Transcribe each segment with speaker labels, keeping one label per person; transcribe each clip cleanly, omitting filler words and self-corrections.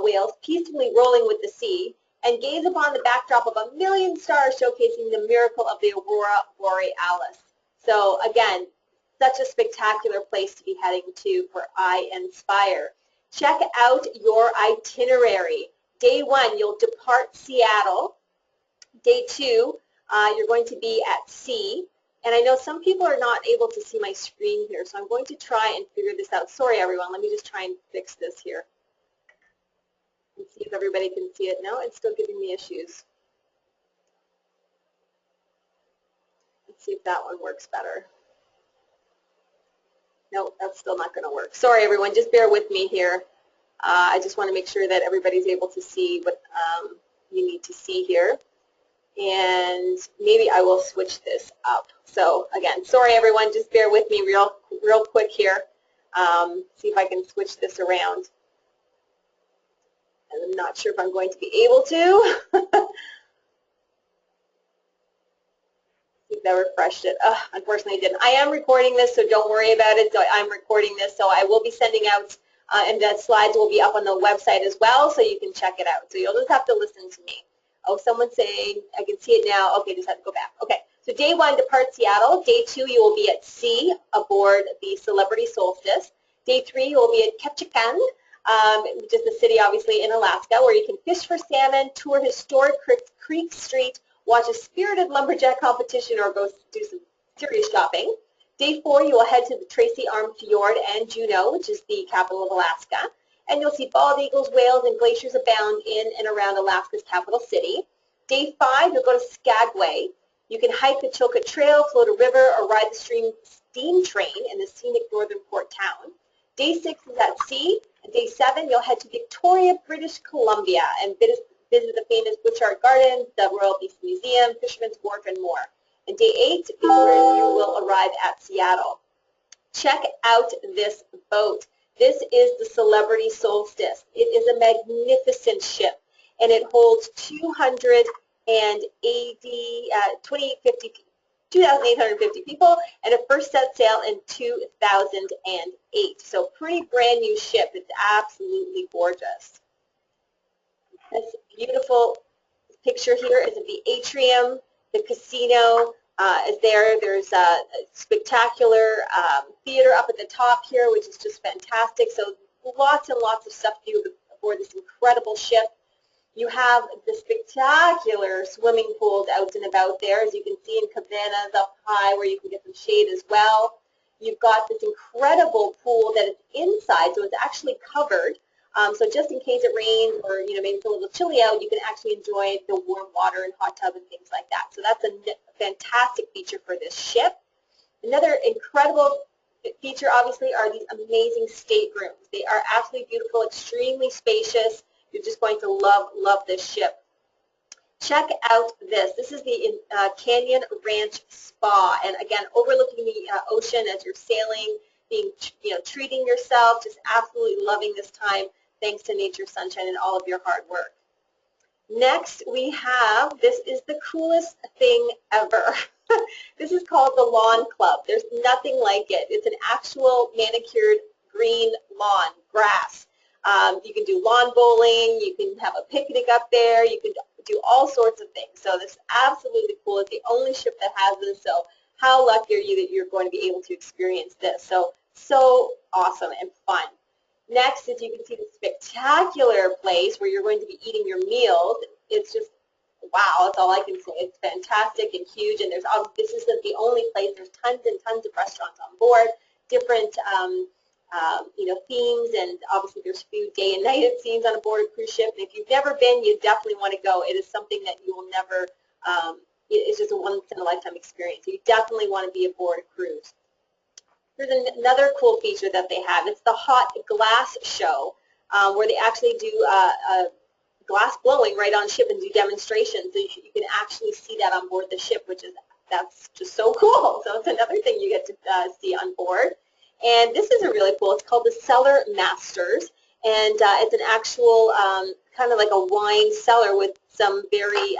Speaker 1: whales peacefully rolling with the sea, and gaze upon the backdrop of 1,000,000 stars showcasing the miracle of the aurora borealis. So again, such a spectacular place to be heading to for I-Inspire. Check out your itinerary. Day 1, you'll depart Seattle. Day 2, you're going to be at sea. And I know some people are not able to see my screen here, so I'm going to try and figure this out. Sorry, everyone. Let me just try and fix this here. Let's see if everybody can see it. No, it's still giving me issues. Let's see if that one works better. No, that's still not going to work. Sorry, everyone. Just bear with me here. I just want to make sure that everybody's able to see what you need to see here. And maybe I will switch this up. So again, sorry, everyone. Just bear with me real quick here. See if I can switch this around. And I'm not sure if I'm going to be able to. See if that refreshed it. Unfortunately, I didn't. I am recording this, so don't worry about it. So I'm recording this, so I will be sending out, and the slides will be up on the website as well, so you can check it out. So you'll just have to listen to me. Oh, someone's saying, I can see it now. Okay, just have to go back. Okay, so day 1, depart Seattle. Day 2, you will be at sea aboard the Celebrity Solstice. Day 3, you will be at Ketchikan, which is the city, obviously, in Alaska, where you can fish for salmon, tour historic Creek Street, watch a spirited lumberjack competition, or go do some serious shopping. Day 4, you will head to the Tracy Arm Fjord and Juneau, which is the capital of Alaska. And you'll see bald eagles, whales, and glaciers abound in and around Alaska's capital city. Day 5, you'll go to Skagway. You can hike the Chilkat Trail, float a river, or ride the steam train in the scenic northern port town. Day 6 is at sea. And day 7, you'll head to Victoria, British Columbia, and visit the famous Butchart Gardens, the Royal Beach Museum, Fisherman's Wharf, and more. And day 8 is where you will arrive at Seattle. Check out this boat. This is the Celebrity Solstice. It is a magnificent ship, and it holds 2,850 people, and it first set sail in 2008. So pretty brand new ship. It's absolutely gorgeous. This beautiful picture here is of the atrium. The casino is there. There's a spectacular theater up at the top here, which is just fantastic. So lots and lots of stuff to do aboard this incredible ship. You have the spectacular swimming pools out and about there, as you can see in cabanas up high where you can get some shade as well. You've got this incredible pool that is inside, so it's actually covered. So just in case it rains or maybe it's a little chilly out, you can actually enjoy the warm water and hot tub and things like that. So that's a fantastic feature for this ship. Another incredible feature, obviously, are these amazing staterooms. They are absolutely beautiful, extremely spacious. You're just going to love this ship. Check out this. This is the Canyon Ranch Spa, and again, overlooking the ocean as you're sailing, treating yourself, just absolutely loving this time, thanks to Nature Sunshine and all of your hard work. Next, we have, this is the coolest thing ever. This is called the Lawn Club. There's nothing like it. It's an actual manicured green lawn, grass. You can do lawn bowling. You can have a picnic up there. You can do all sorts of things. So this is absolutely cool. It's the only ship that has this. So how lucky are you that you're going to be able to experience this? So awesome and fun. Next, as you can see, the spectacular place where you're going to be eating your meals. It's just, wow, that's all I can say. It's fantastic and huge, and this isn't the only place. There's tons and tons of restaurants on board, different themes, and obviously there's food day and night, it seems, on a board cruise ship. And if you've never been, you definitely want to go. It is something that you will never, it's just a once-in-a-lifetime experience. So you definitely want to be aboard a cruise. There's another cool feature that they have. It's the Hot Glass Show, where they actually do glass blowing right on ship and do demonstrations. So you can actually see that on board the ship, that's just so cool. So it's another thing you get to see on board. And this is really cool. It's called the Cellar Masters, and it's an actual kind of like a wine cellar with some very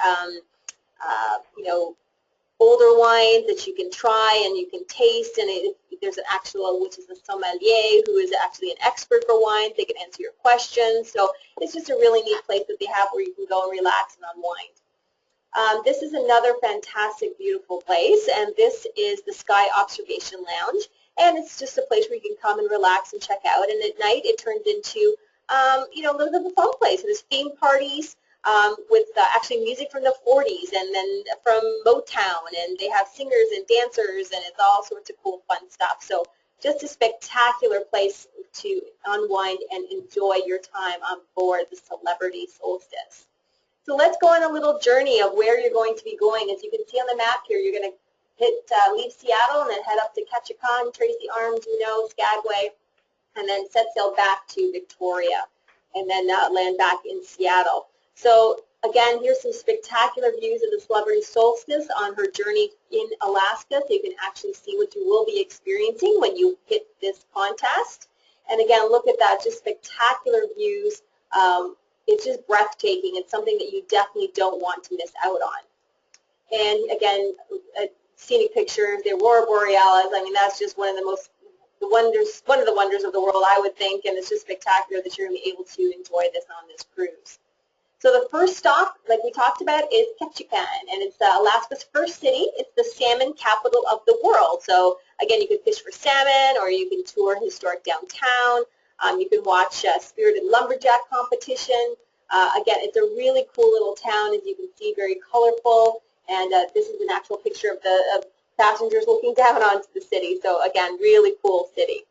Speaker 1: older wines that you can try and you can taste, and there's an actual, which is a sommelier, who is actually an expert for wines. They can answer your questions. So it's just a really neat place that they have where you can go and relax and unwind. This is another fantastic, beautiful place, and this is the Sky Observation Lounge, and it's just a place where you can come and relax and check out. And at night, it turns into, you know, a little bit of a fun place. There's theme parties with actually music from the 40s, and then from Motown, and they have singers and dancers, and it's all sorts of cool, fun stuff. So just a spectacular place to unwind and enjoy your time on board the Celebrity Solstice. So let's go on a little journey of where you're going to be going. As you can see on the map here, you're going to leave Seattle and then head up to Ketchikan, Tracy Arms, Skagway, and then set sail back to Victoria, and then land back in Seattle. So again, here's some spectacular views of the Celebrity Solstice on her journey in Alaska, so you can actually see what you will be experiencing when you hit this contest. And again, look at that, just spectacular views. It's just breathtaking. It's something that you definitely don't want to miss out on. And again, a scenic picture of the Aurora Borealis. I mean, that's just one of the wonders of the world, I would think, and it's just spectacular that you're going to be able to enjoy this on this cruise. So the first stop, like we talked about, is Ketchikan, and it's Alaska's first city. It's the salmon capital of the world. So again, you can fish for salmon, or you can tour historic downtown. You can watch spirited lumberjack competition. Again, it's a really cool little town, as you can see, very colorful. And this is an actual picture of the passengers looking down onto the city. So again, really cool city.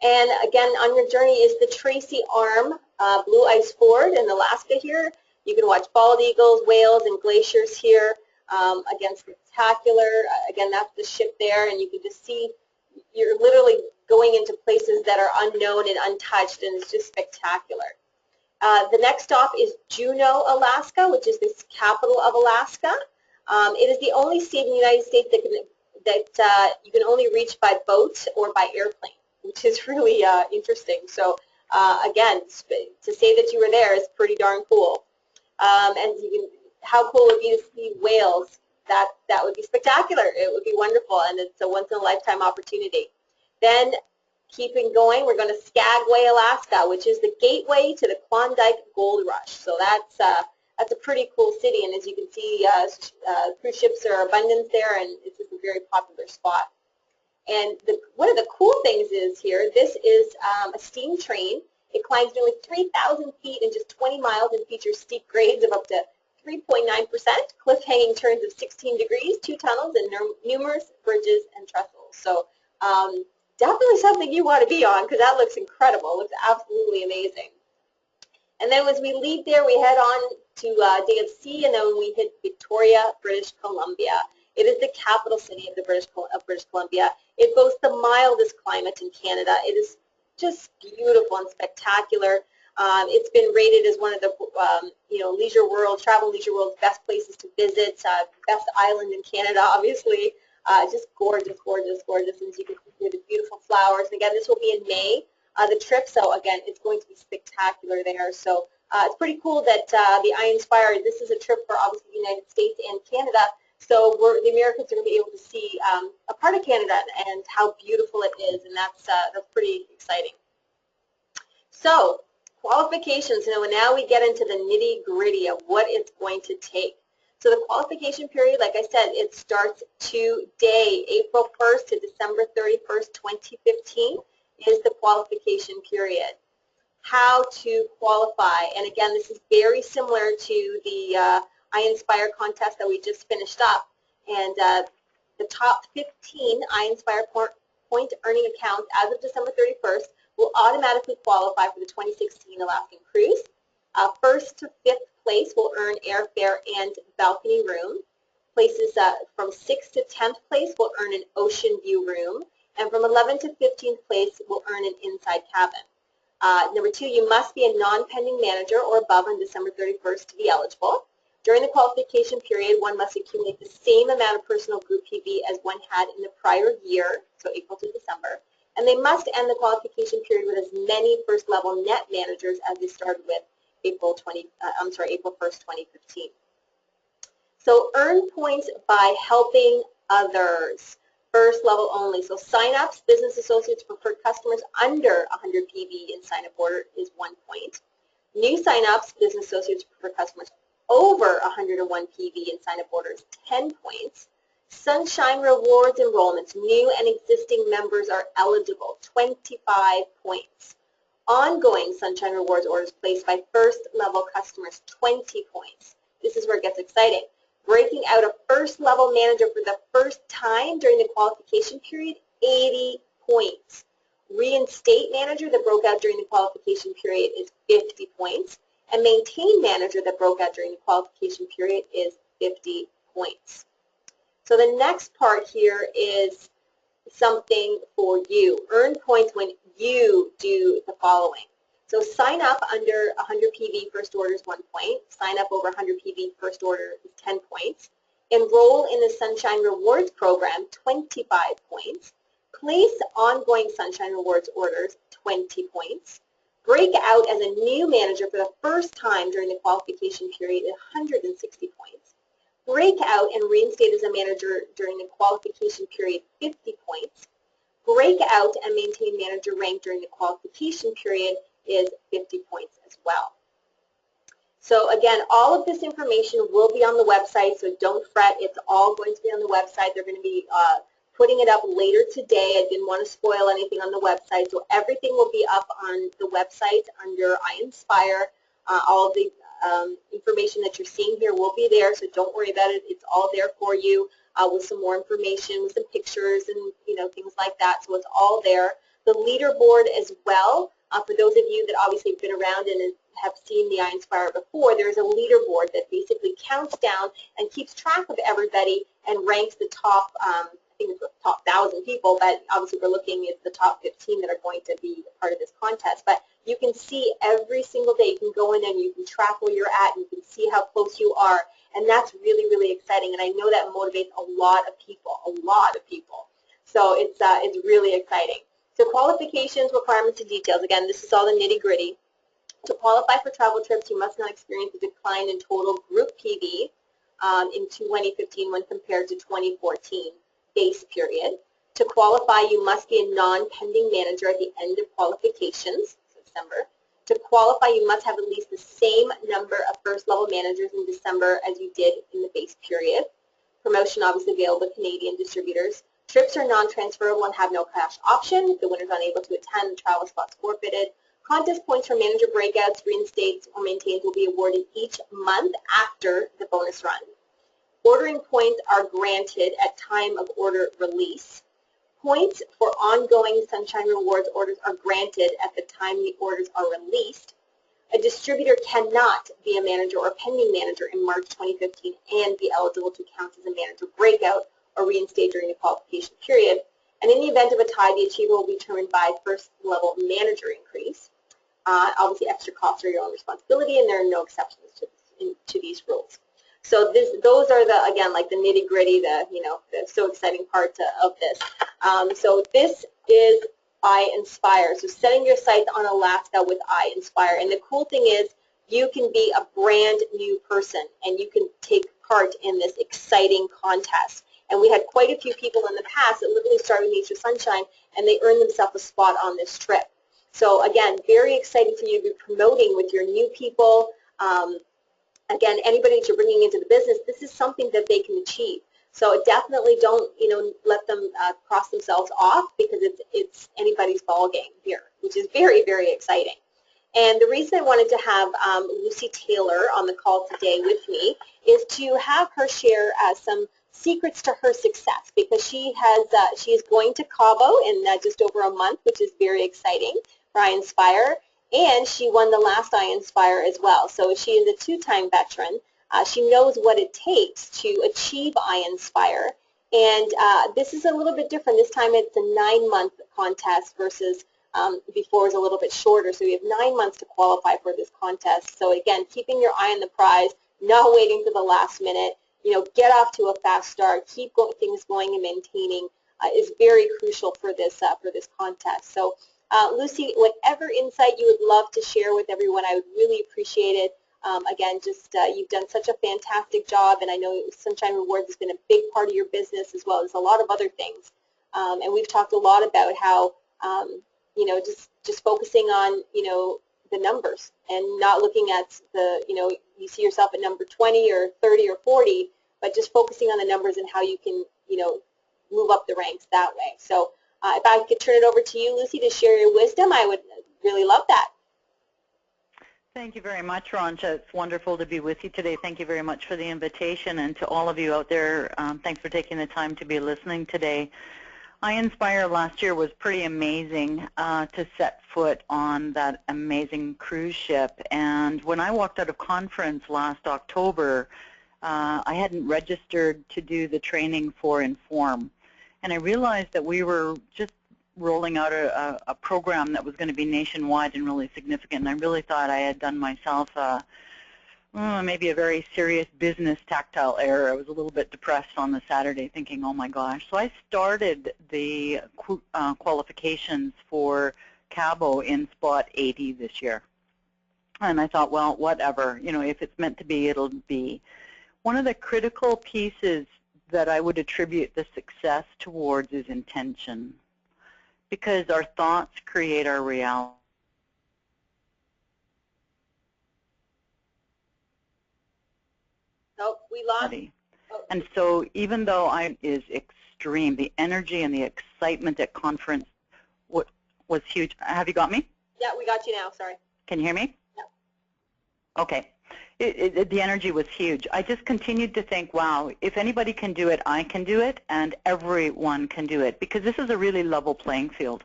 Speaker 1: And again, on your journey is the Tracy Arm Blue Ice Ford in Alaska here. You can watch bald eagles, whales, and glaciers here. Again, spectacular. Again, that's the ship there, and you can just see you're literally going into places that are unknown and untouched, and it's just spectacular. The next stop is Juneau, Alaska, which is the capital of Alaska. It is the only state in the United States that you can only reach by boat or by airplane, which is really interesting. So again, to say that you were there is pretty darn cool. And you can, how cool would it be to see whales? That would be spectacular. It would be wonderful, and it's a once-in-a-lifetime opportunity. Then, keeping going, we're going to Skagway, Alaska, which is the gateway to the Klondike Gold Rush. So that's a pretty cool city, and as you can see, cruise ships are abundant there, and it's just a very popular spot. And one of the cool things is here, this is a steam train. It climbs nearly 3,000 feet in just 20 miles and features steep grades of up to 3.9%, cliff-hanging turns of 16 degrees, 2 tunnels, and numerous bridges and trestles. So definitely something you want to be on, because that looks incredible. It looks absolutely amazing. And then as we leave there, we head on to Day of Sea, and then we hit Victoria, British Columbia. It is the capital city of British Columbia. It boasts the mildest climate in Canada. It is just beautiful and spectacular. It's been rated as one of the Travel Leisure World's best places to visit, best island in Canada, obviously. Just gorgeous, gorgeous, gorgeous. And as you can see, the beautiful flowers. And again, this will be in May, the trip. So again, it's going to be spectacular there. So it's pretty cool that the iInspire, this is a trip for obviously the United States and Canada. So the Americans are going to be able to see a part of Canada and how beautiful it is, and that's pretty exciting. So qualifications. Now we get into the nitty-gritty of what it's going to take. So the qualification period, like I said, it starts today, April 1st to December 31st, 2015 is the qualification period. How to qualify, and again, this is very similar to the iInspire contest that we just finished up, and the top 15 iInspire point earning accounts as of December 31st will automatically qualify for the 2016 Alaskan cruise. First to fifth place will earn airfare and balcony room. Places from 6th to 10th place will earn an ocean view room, and from 11th to 15th place will earn an inside cabin. Number 2, you must be a non-pending manager or above on December 31st to be eligible. During the qualification period, one must accumulate the same amount of personal group PV as one had in the prior year, so April to December, and they must end the qualification period with as many first-level net managers as they started with April 1st, 2015. So earn points by helping others. First level only. So sign-ups, business associates, preferred customers under 100 PV in sign-up order is 1 point. New sign-ups, business associates, preferred customers over 101 PV in sign-up orders, 10 points. Sunshine Rewards enrollments, new and existing members are eligible, 25 points. Ongoing Sunshine Rewards orders placed by first-level customers, 20 points. This is where it gets exciting. Breaking out a first-level manager for the first time during the qualification period, 80 points. Reinstate manager that broke out during the qualification period is 50 points. And maintain manager that broke out during the qualification period is 50 points. So the next part here is something for you. Earn points when you do the following. So sign up under 100 PV first order is 1 point. Sign up over 100 PV first order is 10 points. Enroll in the Sunshine Rewards program, 25 points. Place ongoing Sunshine Rewards orders, 20 points. Break out as a new manager for the first time during the qualification period, 160 points. Break out and reinstate as a manager during the qualification period, 50 points. Break out and maintain manager rank during the qualification period is 50 points as well. So again, all of this information will be on the website, so don't fret. It's all going to be on the website. They're going to be putting it up later today. I didn't want to spoil anything on the website, so everything will be up on the website under iInspire. All of the information that you're seeing here will be there, so don't worry about it. It's all there for you with some more information, with some pictures and things like that. So it's all there. The leaderboard as well. For those of you that obviously have been around and have seen the iInspire before, there's a leaderboard that basically counts down and keeps track of everybody and ranks the top, I think it's the top 1,000 people, but obviously we're looking at the top 15 that are going to be part of this contest. But you can see every single day, you can go in and you can track where you're at, and you can see how close you are, and that's really, really exciting, and I know that motivates a lot of people, So it's really exciting. So qualifications, requirements, and details. Again, this is all the nitty-gritty. To qualify for travel trips, you must not experience a decline in total group PV in 2015 when compared to 2014 base period. To qualify, you must be a non-pending manager at the end of qualifications, so December. To qualify, you must have at least the same number of first-level managers in December as you did in the base period. Promotion obviously available to Canadian distributors. Trips are non-transferable and have no cash option. If the winner is unable to attend, the travel spot's forfeited. Contest points for manager breakouts, reinstates, or maintains will be awarded each month after the bonus run. Ordering points are granted at time of order release. Points for ongoing Sunshine Rewards orders are granted at the time the orders are released. A distributor cannot be a manager or pending manager in March 2015 and be eligible to count as a manager breakout or reinstate during the qualification period. And in the event of a tie, the achiever will be determined by first-level manager increase. Obviously, extra costs are your own responsibility, and there are no exceptions to these rules. So those are the, again, like the nitty-gritty, the so exciting part of this. So this is iInspire. So setting your sights on Alaska with iInspire. And the cool thing is you can be a brand new person, and you can take part in this exciting contest. And we had quite a few people in the past that literally started Nature Sunshine, and they earned themselves a spot on this trip. So again, very exciting for you to be promoting with your new people. Again, anybody that you're bringing into the business, this is something that they can achieve. So definitely don't, let them cross themselves off, because it's anybody's ball game here, which is very, very exciting. And the reason I wanted to have Lucy Taylor on the call today with me is to have her share some secrets to her success, because she is going to Cabo in just over a month, which is very exciting for iInspire, and she won the last iInspire as well. So she is a two-time veteran. She knows what it takes to achieve iInspire, and this is a little bit different. This time it's a 9-month contest versus before it was a little bit shorter. So you have 9 months to qualify for this contest. So again, keeping your eye on the prize, not waiting to the last minute. Get off to a fast start, keep things going and maintaining is very crucial for this contest. So Lucy, whatever insight you would love to share with everyone, I would really appreciate it. Again, just you've done such a fantastic job, and I know Sunshine Rewards has been a big part of your business as well as a lot of other things. And we've talked a lot about how, you know, just focusing on, you know, the numbers and not looking at the, you know, you see yourself at number 20 or 30 or 40, but just focusing on the numbers and how you can, you know, move up the ranks that way. So if I could turn it over to you, Lucy, to share your wisdom, I would really love that.
Speaker 2: Thank you very much, Roncha. It's wonderful to be with you today. Thank you very much for the invitation, and to all of you out there, thanks for taking the time to be listening today. ITINERARY last year was pretty amazing to set foot on that amazing cruise ship. And when I walked out of conference last October, I hadn't registered to do the training for Inform. And I realized that we were just rolling out a program that was going to be nationwide and really significant. And I really thought I had done myself maybe a very serious business tactile error. I was a little bit depressed on the Saturday thinking, oh my gosh. So I started the qualifications for Cabo in spot 80 this year. And I thought, well, whatever, you know, if it's meant to be, it'll be. One of the critical pieces that I would attribute the success towards is intention, because our thoughts create our reality.
Speaker 1: Oh, we lost.
Speaker 2: Oh. And so even though is extreme, the energy and the excitement at conference was huge. Have you got me?
Speaker 1: Yeah, we got you now. Sorry.
Speaker 2: Can you hear me?
Speaker 1: Yeah.
Speaker 2: Okay. The energy was huge. I just continued to think, wow, if anybody can do it, I can do it, and everyone can do it, because this is a really level playing field.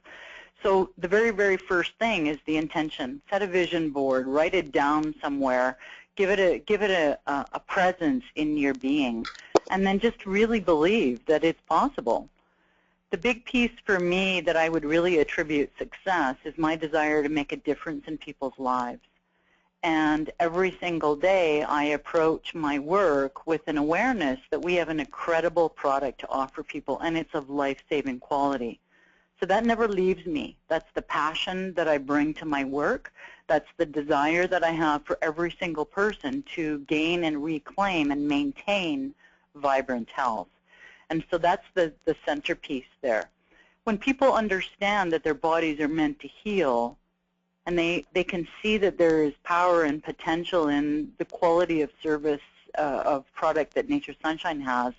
Speaker 2: So the very, very first thing is the intention. Set a vision board, write it down somewhere, give it a presence in your being, and then just really believe that it's possible. The big piece for me that I would really attribute success is my desire to make a difference in people's lives. And every single day I approach my work with an awareness that we have an incredible product to offer people, and it's of life-saving quality. So that never leaves me. That's the passion that I bring to my work. That's the desire that I have for every single person to gain and reclaim and maintain vibrant health. And so that's the centerpiece there. When people understand that their bodies are meant to heal, and they can see that there is power and potential in the quality of service of product that Nature's Sunshine has,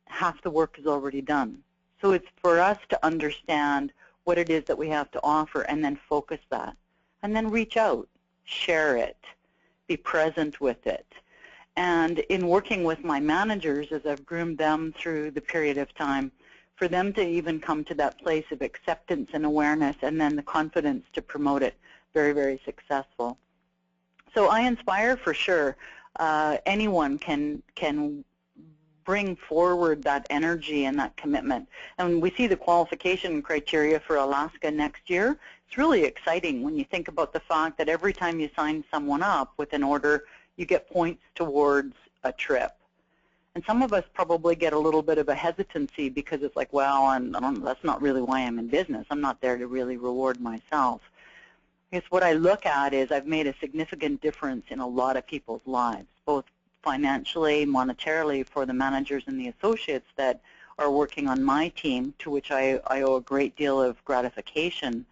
Speaker 2: half the work is already done. So it's for us to understand what it is that we have to offer and then focus that. And then reach out, share it, be present with it. And in working with my managers, as I've groomed them through the period of time, for them to even come to that place of acceptance and awareness and then the confidence to promote it, very, very successful. So I inspire for sure. Anyone can bring forward that energy and that commitment. And we see the qualification criteria for Alaska next year. It's really exciting when you think about the fact that every time you sign someone up with an order, you get points towards a trip. And some of us probably get a little bit of a hesitancy because it's like, well, that's not really why I'm in business. I'm not there to really reward myself. I guess what I look at is I've made a significant difference in a lot of people's lives, both financially, monetarily, for the managers and the associates that are working on my team, to which I owe a great deal of gratification,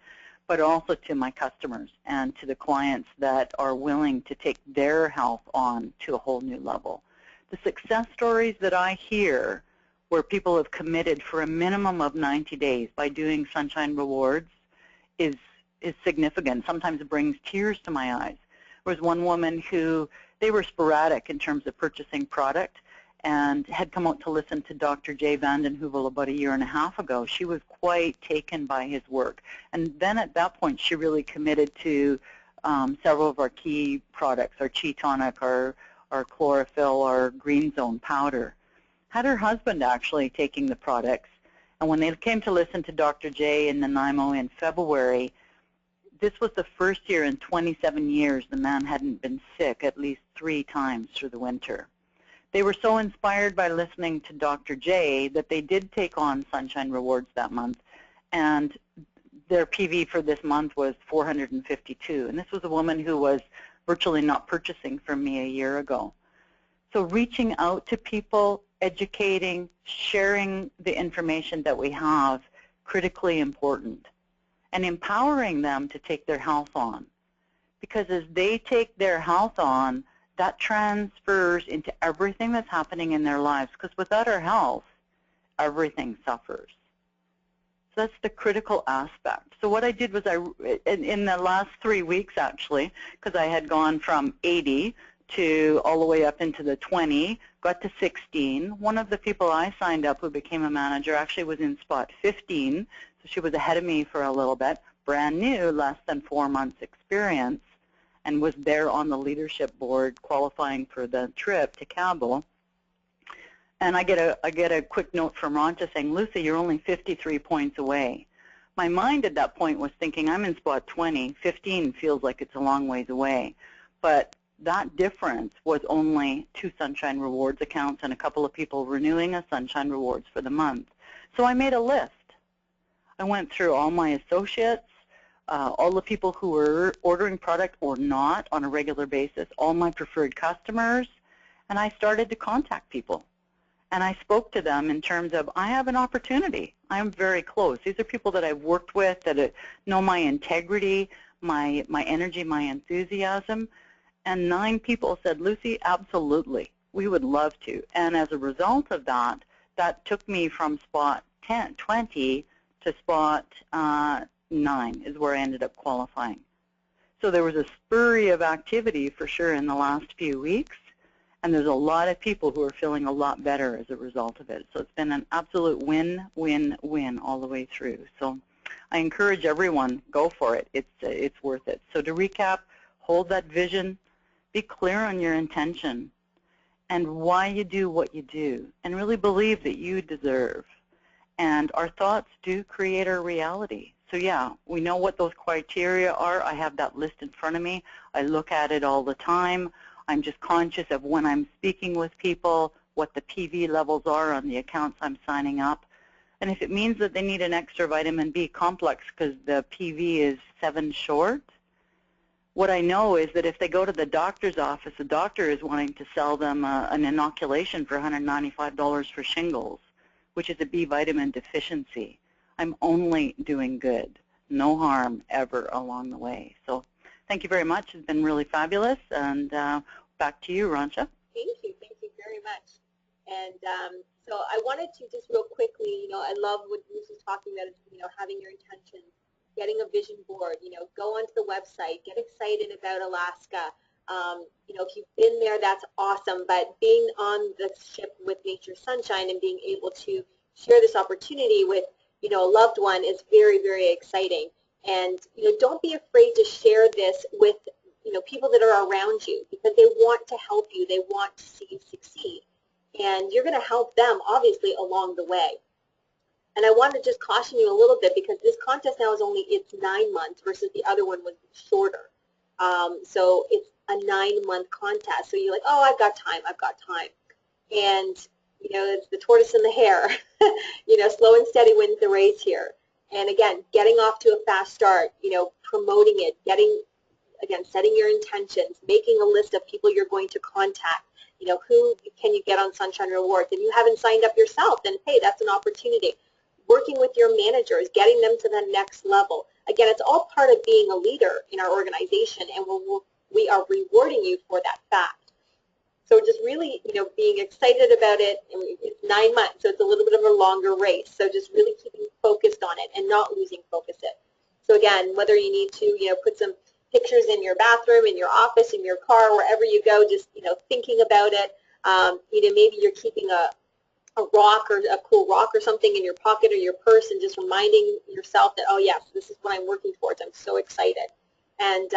Speaker 2: but also to my customers and to the clients that are willing to take their health on to a whole new level. The success stories that I hear where people have committed for a minimum of 90 days by doing Sunshine Rewards is significant. Sometimes it brings tears to my eyes. There was one woman who, they were sporadic in terms of purchasing product and had come out to listen to Dr. Jay Vanden Heuvel about 1.5 years ago. She was quite taken by his work. And then at that point, she really committed to several of our key products, our Chi Tonic, our chlorophyll, our green zone powder. Had her husband actually taking the products, and when they came to listen to Dr. J in Nanaimo in February, this was the first year in 27 years the man hadn't been sick at least 3 times through the winter. They were so inspired by listening to Dr. J that they did take on Sunshine Rewards that month, and their PV for this month was 452. And this was a woman who was virtually not purchasing from me a year ago. So reaching out to people, educating, sharing the information that we have, critically important, and empowering them to take their health on. Because as they take their health on, that transfers into everything that's happening in their lives, because without our health, everything suffers. So that's the critical aspect. So what I did was in the last 3 weeks actually, because I had gone from 80 to all the way up into the 20, got to 16. One of the people I signed up who became a manager actually was in spot 15, so she was ahead of me for a little bit, brand new, less than 4 months experience, and was there on the leadership board qualifying for the trip to Cabo. And I get a quick note from Ronta saying, Lucy, you're only 53 points away. My mind at that point was thinking, I'm in spot 20. 15 feels like it's a long ways away. But that difference was only 2 Sunshine Rewards accounts and a couple of people renewing a Sunshine Rewards for the month. So I made a list. I went through all my associates, all the people who were ordering product or not on a regular basis, all my preferred customers, and I started to contact people. And I spoke to them in terms of, I have an opportunity. I'm very close. These are people that I've worked with, that know my integrity, my energy, my enthusiasm. And 9 people said, Lucy, absolutely, we would love to. And as a result of that, that took me from spot 20 to spot 9 is where I ended up qualifying. So there was a spree of activity for sure in the last few weeks. And there's a lot of people who are feeling a lot better as a result of it. So it's been an absolute win, win, win all the way through. So I encourage everyone, go for it. It's worth it. So to recap, hold that vision, be clear on your intention and why you do what you do, and really believe that you deserve. And our thoughts do create our reality. So yeah, we know what those criteria are. I have that list in front of me. I look at it all the time. I'm just conscious of when I'm speaking with people, what the PV levels are on the accounts I'm signing up. And if it means that they need an extra vitamin B complex because the PV is 7 short, what I know is that if they go to the doctor's office, the doctor is wanting to sell them an inoculation for $195 for shingles, which is a B vitamin deficiency. I'm only doing good, no harm ever along the way. So thank you very much. It's been really fabulous. And back to you, Rancha.
Speaker 1: Thank you very much. And so I wanted to just real quickly, I love what Lucy's talking about, having your intentions, getting a vision board, go onto the website, get excited about Alaska. If you've been there, that's awesome. But being on the ship with Nature Sunshine and being able to share this opportunity with, a loved one is very, very exciting. And, don't be afraid to share this with, people that are around you, because they want to help you. They want to see you succeed. And you're going to help them, obviously, along the way. And I want to just caution you a little bit, because this contest now is it's 9 months versus the other one was shorter. So it's a 9-month contest. So you're like, oh, I've got time. And, it's the tortoise and the hare. Slow and steady wins the race here. And again, getting off to a fast start, promoting it, setting your intentions, making a list of people you're going to contact, who can you get on Sunshine Rewards? And you haven't signed up yourself, then hey, that's an opportunity. Working with your managers, getting them to the next level. Again, it's all part of being a leader in our organization, and we are rewarding you for that fact. So just really, being excited about it. And it's 9 months, so it's a little bit of a longer race. So just really keeping focused on it and not losing focus it. So again, whether you need to, put some pictures in your bathroom, in your office, in your car, wherever you go, just, thinking about it. Maybe you're keeping a rock or a cool rock or something in your pocket or your purse and just reminding yourself that, oh, yes, this is what I'm working towards. I'm so excited. And,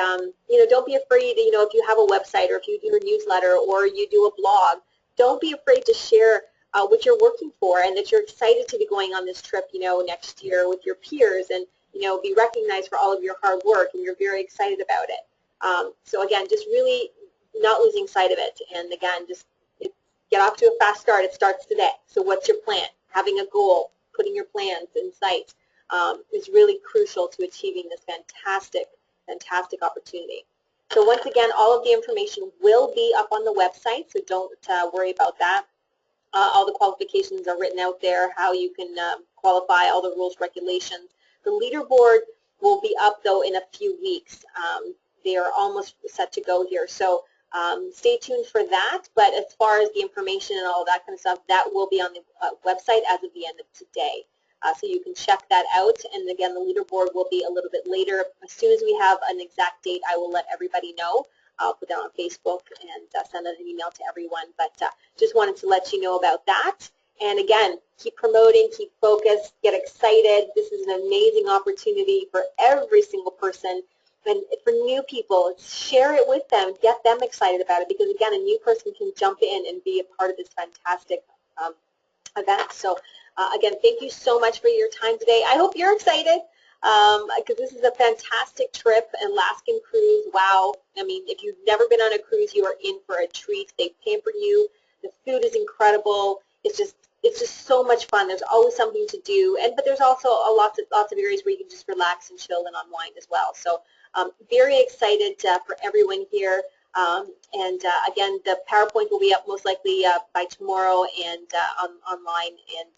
Speaker 1: don't be afraid, if you have a website or if you do a newsletter or you do a blog, don't be afraid to share what you're working for and that you're excited to be going on this trip, next year with your peers and, be recognized for all of your hard work, and you're very excited about it. So, again, just really not losing sight of it. And, again, just get off to a fast start. It starts today. So what's your plan? Having a goal, putting your plans in sight is really crucial to achieving this fantastic opportunity. So once again, all of the information will be up on the website, so don't worry about that. All the qualifications are written out there, how you can qualify, all the rules, regulations. The leaderboard will be up, though, in a few weeks. They are almost set to go here, so stay tuned for that. But as far as the information and all that kind of stuff, that will be on the website as of the end of today. So you can check that out. And again, the leaderboard will be a little bit later. As soon as we have an exact date, I will let everybody know. I'll put that on Facebook and send out an email to everyone. But just wanted to let you know about that. And again, keep promoting, keep focused, get excited. This is an amazing opportunity for every single person. And for new people, share it with them, get them excited about it, because again, a new person can jump in and be a part of this fantastic event. So again, thank you so much for your time today. I hope you're excited, because this is a fantastic trip, an Alaskan cruise. Wow. I mean, if you've never been on a cruise, you are in for a treat. They pamper you. The food is incredible. It's just so much fun. There's always something to do, but there's also lots of areas where you can just relax and chill and unwind as well. So very excited for everyone here. Again, the PowerPoint will be up most likely by tomorrow and online. And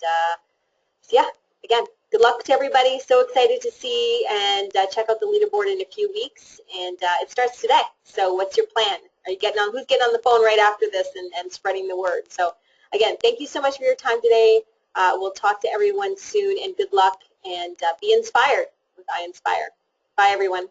Speaker 1: so yeah, again, good luck to everybody. So excited to see and check out the leaderboard in a few weeks. And it starts today. So what's your plan? Are you getting on? Who's getting on the phone right after this and spreading the word? So again, thank you so much for your time today. We'll talk to everyone soon, and good luck, and be inspired with I Inspire. Bye, everyone.